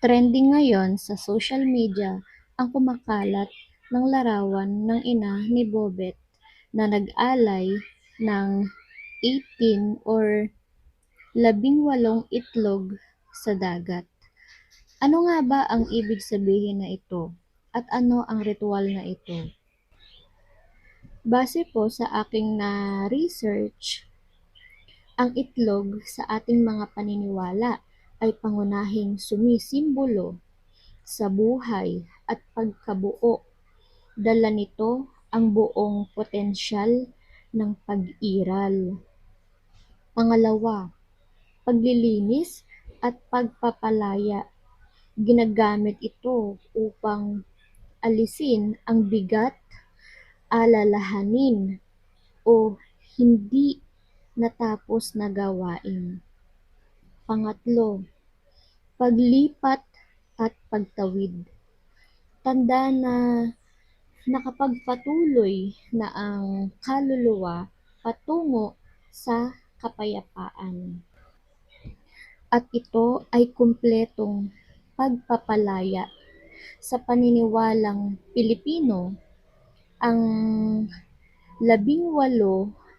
Trending ngayon sa social media ang kumakalat ng larawan ng ina ni Bobet na nag-alay ng 18 or 18 itlog sa dagat. Ano nga ba ang ibig sabihin na ito? At ano ang ritual na ito? Base po sa aking na-research, ang itlog sa ating mga paniniwala ay pangunahing sumisimbolo sa buhay at pagkabuo. Dala nito ang buong potensyal ng pag-iral. Pangalawa, paglilinis at pagpapalaya. Ginagamit ito upang alisin ang bigat, alalahanin o hindi natapos na gawain. Pangatlo, paglipat at pagtawid. Tanda na nakapagpatuloy na ang kaluluwa patungo sa kapayapaan. At ito ay kumpletong pagpapalaya. Sa paniniwalang Pilipino, ang 18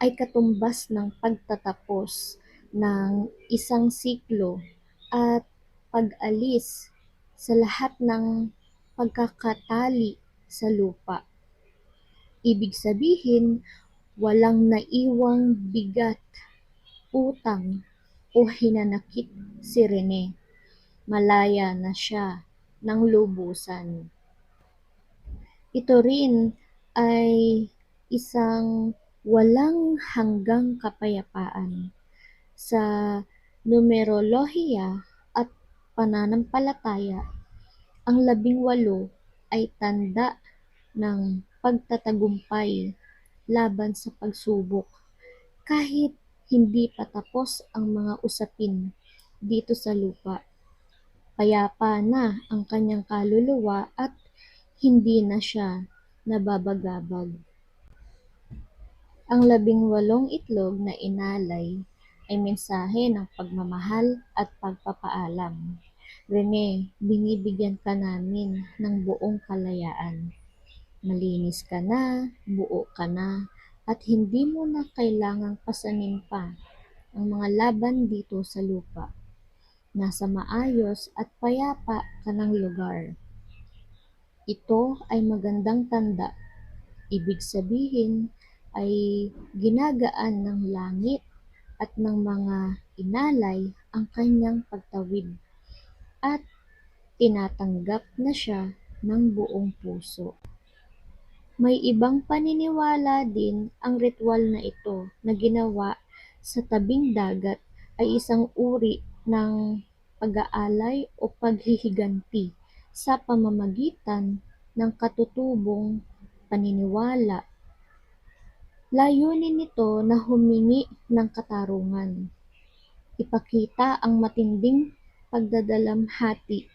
ay katumbas ng pagtatapos ng isang siklo at pag-alis sa lahat ng pagkakatali sa lupa. Ibig sabihin, walang naiwang bigat, utang o hinanakit si Rene. Malaya na siya ng lubusan. Ito rin ay isang walang hanggang kapayapaan. Sa numerolohiya at pananampalataya, ang 18 ay tanda ng pagtatagumpay laban sa pagsubok kahit hindi pa tapos ang mga usapin dito sa lupa. Payapa na ang kanyang kaluluwa at hindi na siya nababagabag. Ang 18 itlog na inalay ay mensahe ng pagmamahal at pagpapaalam. Rene, binibigyan ka namin ng buong kalayaan. Malinis ka na, buo ka na, at hindi mo na kailangang pasanin pa ang mga laban dito sa lupa. Nasa maayos at payapa ka ng lugar. Ito ay magandang tanda. Ibig sabihin ay ginagaan ng langit at ng mga inalay ang kanyang pagtawid at tinatanggap na siya ng buong puso. May ibang paniniwala din ang ritual na ito na ginawa sa tabing dagat ay isang uri ng pag-aalay o paghihiganti sa pamamagitan ng katutubong paniniwala. Layunin nito na humingi ng katarungan, ipakita ang matinding pagdadalamhati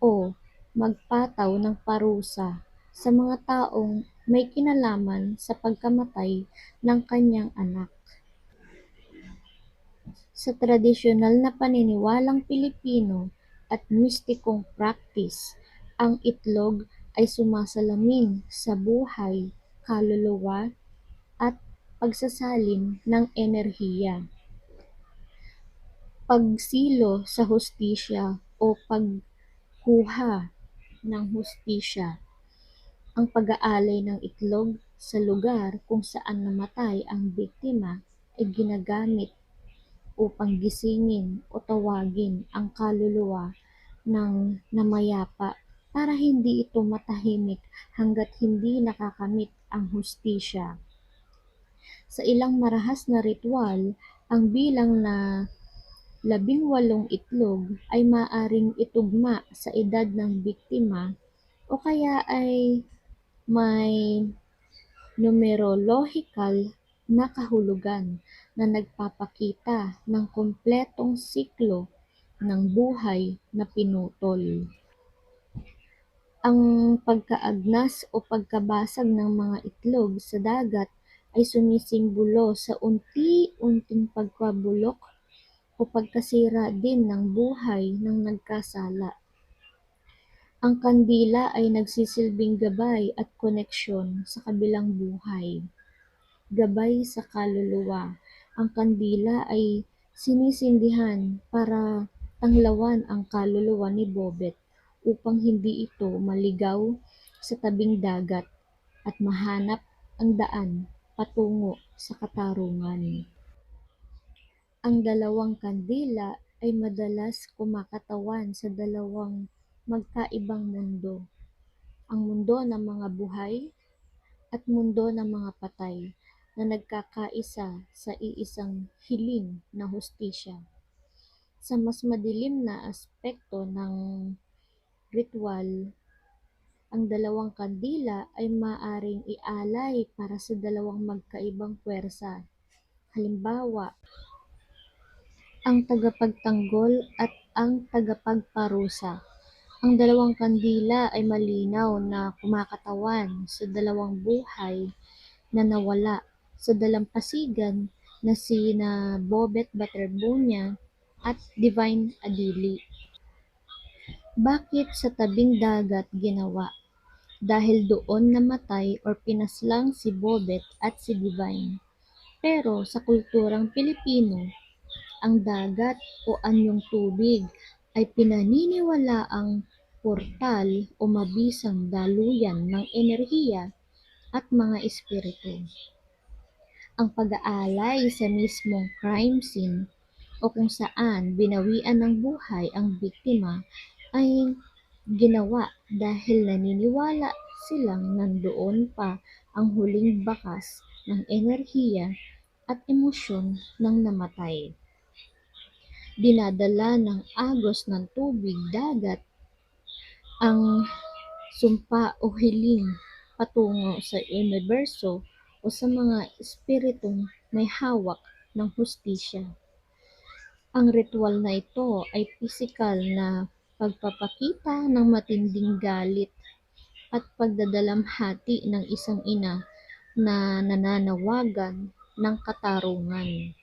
o magpataw ng parusa sa mga taong may kinalaman sa pagkamatay ng kanyang anak. Sa tradisyonal na paniniwalang Pilipino at mistikong praktis, ang itlog ay sumasalamin sa buhay, kaluluwa, at pagsasalin ng enerhiya. Pagsilo sa hustisya o pagkuha ng hustisya. Ang pag-aalay ng itlog sa lugar kung saan namatay ang biktima ay ginagamit upang gisingin o tawagin ang kaluluwa ng namayapa para hindi ito matahimik hanggat hindi nakakamit ang hustisya. Sa ilang marahas na ritual, ang bilang na 18 itlog ay maaaring itugma sa edad ng biktima o kaya ay may numerolohikal na kahulugan na nagpapakita ng kumpletong siklo ng buhay na pinutol. Ang pagkaagnas o pagkabasag ng mga itlog sa dagat ay sumisimbolo sa unti-unting pagkabulok o pagkasira din ng buhay ng nagkasala. Ang kandila ay nagsisilbing gabay at koneksyon sa kabilang buhay. Gabay sa kaluluwa. Ang kandila ay sinisindihan para tanglawan ang kaluluwa ni Bobet upang hindi ito maligaw sa tabing dagat at mahanap ang daan patungo sa katarungan. Ang dalawang kandila ay madalas kumakatawan sa dalawang magkaibang mundo, ang mundo ng mga buhay at mundo ng mga patay na nagkakaisa sa iisang hiling na hustisya. Sa mas madilim na aspekto ng ritual, ang dalawang kandila ay maaaring ialay para sa dalawang magkaibang puwersa. Halimbawa, ang tagapagtanggol at ang tagapagparusa. Ang dalawang kandila ay malinaw na kumakatawan sa dalawang buhay na nawala sa dalampasigan na sina Bobet Baterbunya at Divine Adili. Bakit sa tabing dagat ginawa? Dahil doon namatay or pinaslang si Bobet at si Divine. Pero sa kulturang Pilipino, ang dagat o anyong tubig ay pinaniniwalaang portal o mabisang daluyan ng enerhiya at mga espiritu. Ang pag-aalay sa mismong crime scene o kung saan binawian ng buhay ang biktima ay ginawa dahil naniniwala silang nandoon pa ang huling bakas ng enerhiya at emosyon ng namatay. Dinadala ng agos ng tubig dagat ang sumpa o hiling patungo sa universo o sa mga espiritong may hawak ng hustisya. Ang ritual na ito ay pisikal na pagpapakita ng matinding galit at pagdadalamhati ng isang ina na nananawagan ng katarungan.